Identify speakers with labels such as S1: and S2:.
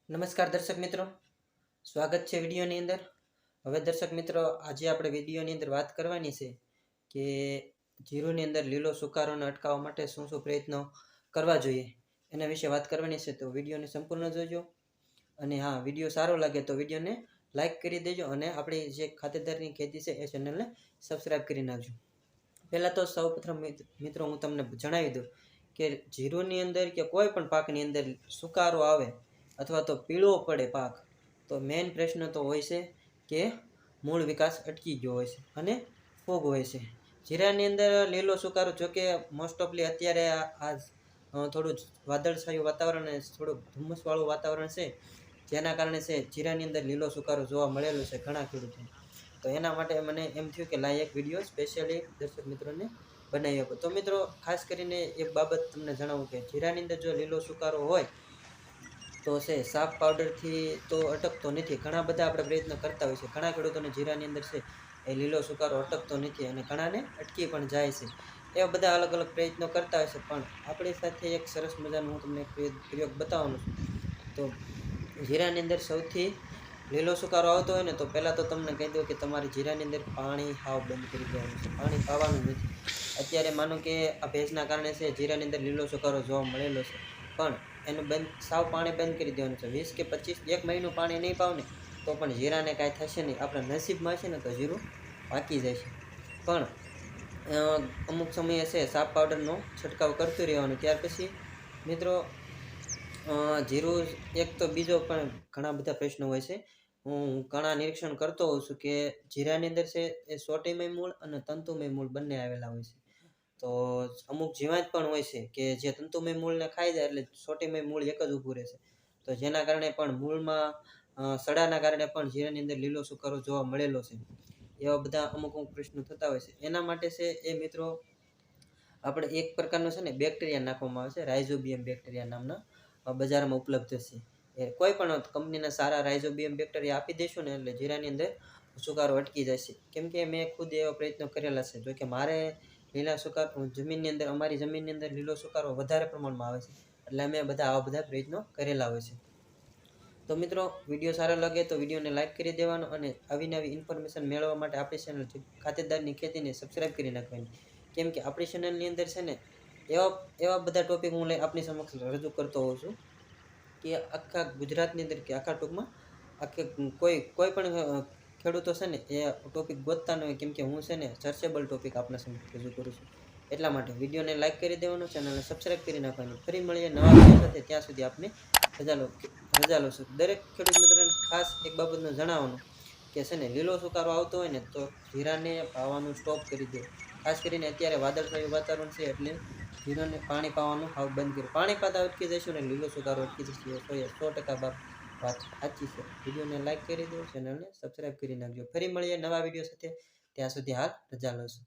S1: નમસ્કાર દર્શક મિત્રો, સ્વાગત છે વિડીયોની અંદર. હવે દર્શક મિત્રો, આજે આપણે વિડીયોની અંદર વાત કરવાની છે કે જીરુની અંદર લીલો સુકારોને અટકાવવા માટે શું શું પ્રયત્નો કરવા જોઈએ એના વિશે વાત કરવાની છે. તો વિડીયોને સંપૂર્ણ જોજો અને હા, વિડીયો સારો લાગે તો વિડીયોને લાઇક કરી દેજો અને આપણી જે ખાતેદારની ખેતી છે એ ચેનલને સબસ્ક્રાઈબ કરી નાખજો. પહેલાં તો સૌપ્રથમ મિત્રો હું તમને જણાવી દઉં કે જીરુની અંદર કે કોઈ પણ પાકની અંદર સુકારો આવે અથવા તો પીળો પડે પાક, તો મેઇન પ્રશ્ન તો હોય છે કે મૂળ વિકાસ અટકી ગયો હોય છે અને ફૂગ હોય છે. જીરાની અંદર લીલો સુકારો, જોકે મોસ્ટ ઓફલી અત્યારે આ થોડું વાદળછાયું વાતાવરણ અને થોડુંક ધુમ્મસવાળું વાતાવરણ છે, જેના કારણે છે જીરાની અંદર લીલો સુકારો જોવા મળેલો છે ઘણા ખેડૂતોને. તો એના માટે મને એમ થયું કે લાઈ એક વિડીયો સ્પેશિયલી દર્શક મિત્રોને બનાવી આપો. તો મિત્રો, ખાસ કરીને એક બાબત તમને જણાવું કે જીરાની અંદર જો લીલો સુકારો હોય તો છે સાફ પાવડરથી તો અટકતો નથી. ઘણા બધા આપણે પ્રયત્ન કરતા હોય છે, ઘણા ખેડૂતોને જીરાની અંદર છે એ લીલો સુકારો અટકતો નથી અને ઘણાને અટકી પણ જાય છે. એવા બધા અલગ અલગ પ્રયત્નો કરતા હોય છે, પણ આપણી સાથે એક સરસ મજાનું હું તમને પ્રયોગ બતાવવાનું છું. તો જીરાની અંદર સૌથી લીલો સુકારો આવતો હોય ને, તો પહેલાં તો તમને કહી દઉં કે તમારે જીરાની અંદર પાણી હાવ બંધ કરી દેવાનું છે. પાણી પાવાનું નથી. અત્યારે માનો કે આ ભેજના કારણે છે જીરાની અંદર લીલો સુકારો જોવા મળેલો છે, પણ એનું સાવ પાણી બંધ કરી દેવાનું છે. 20 કે 25 એક મહિનું પાણી નહીં પાવ ને તો પણ જીરાને કાંઈ થશે નહીં. આપણા નસીબમાં છે ને તો જીરું પાકી જાય છે. પણ અમુક સમયે છે સાફ પાવડરનો છંટકાવ કરતું રહેવાનું. ત્યાર પછી મિત્રો જીરું એક તો બીજો પણ ઘણા બધા પ્રશ્નો હોય છે. હું ઘણા નિરીક્ષણ કરતો હોઉં છું કે જીરાની અંદર છે એ સોટીમય મૂળ અને તંતુમય મૂળ બંને આવેલા હોય છે. તો અમુક જીવાત પણ હોય છે કે જે તંતુમય મૂળને ખાઈ જાય એટલે સોટીમય મૂળ એક જ ઊભું રહે છે. તો જેના કારણે પણ મૂળમાં સડાના કારણે પણ જીરાની અંદર લીલો સુકારો જોવા મળેલો છે. એવા બધા અમુક પ્રશ્નો થતા હોય છે. એના માટે છે એ મિત્રો આપણે એક પ્રકારનો છે ને બેક્ટેરિયા નાખવામાં આવે છે, રાઇઝોબિયમ બેક્ટેરિયા નામના બજારમાં ઉપલબ્ધ છે. એ કોઈ પણ કંપનીના સારા રાઇઝોબિયમ બેક્ટેરિયા આપી દઈશું ને એટલે જીરાની અંદર સુકારો અટકી જશે. કેમ કે મેં ખુદ એવા પ્રયત્નો કરેલા છે. જોકે મારે લીલા સુકારો જમીનની અંદર, અમારી જમીનની અંદર લીલો સુકારો વધારે પ્રમાણમાં આવે છે, એટલે અમે આવા બધા પ્રયત્નો કરેલા હોય છે. તો મિત્રો, વિડીયો સારો લાગે તો વિડીયોને લાઇક કરી દેવાનો અને આવી નવી ઇન્ફોર્મેશન મેળવવા માટે આપણી ચેનલ ખાતેદારની ખેતીને સબસ્ક્રાઈબ કરી નાખવાની. કેમ કે આપણી ચેનલની અંદર છે ને એવા બધા ટોપિક હું આપણી સમક્ષ રજૂ કરતો હોઉં છું કે આખા ગુજરાતની અંદર કે આખા ટૂંકમાં કોઈ પણ ખેડૂતો છે ને એ ટોપિક ગોતતા ન હોય. કેમ કે હું છે ને સર્ચેબલ ટોપિક આપણા સમક્ષ રજૂ કરું છું. એટલા માટે વિડીયોને લાઇક કરી દેવાનો, ચેનલને સબસ્ક્રાઈબ કરી નાખવાની. ફરી મળીએ નવા વિડીયો સાથે. ત્યાં સુધી આપને રજા લો છું. દરેક ખેડૂત મિત્રોને ખાસ એક બાબતનું જણાવવાનું કે છે ને લીલો સુકારો આવતો હોય ને તો જીરાને પાવાનું સ્ટોપ કરી દો. ખાસ કરીને અત્યારે વાદળછાયું વાતાવરણ છે એટલે જીરાને પાણી પાવાનું હાવ બંધ કર્યું. પાણી પાતા અટકી જઈશું ને લીલો સુકારો અટકી જશે. 100% વાત સાચી છે. વિડીયોને લાઇક કરી દો, ચેનલને સબસ્ક્રાઈબ કરી નાખજો. ફરી મળીએ નવા વિડીયો સાથે. ત્યાં સુધી હાલ રજા લો છું.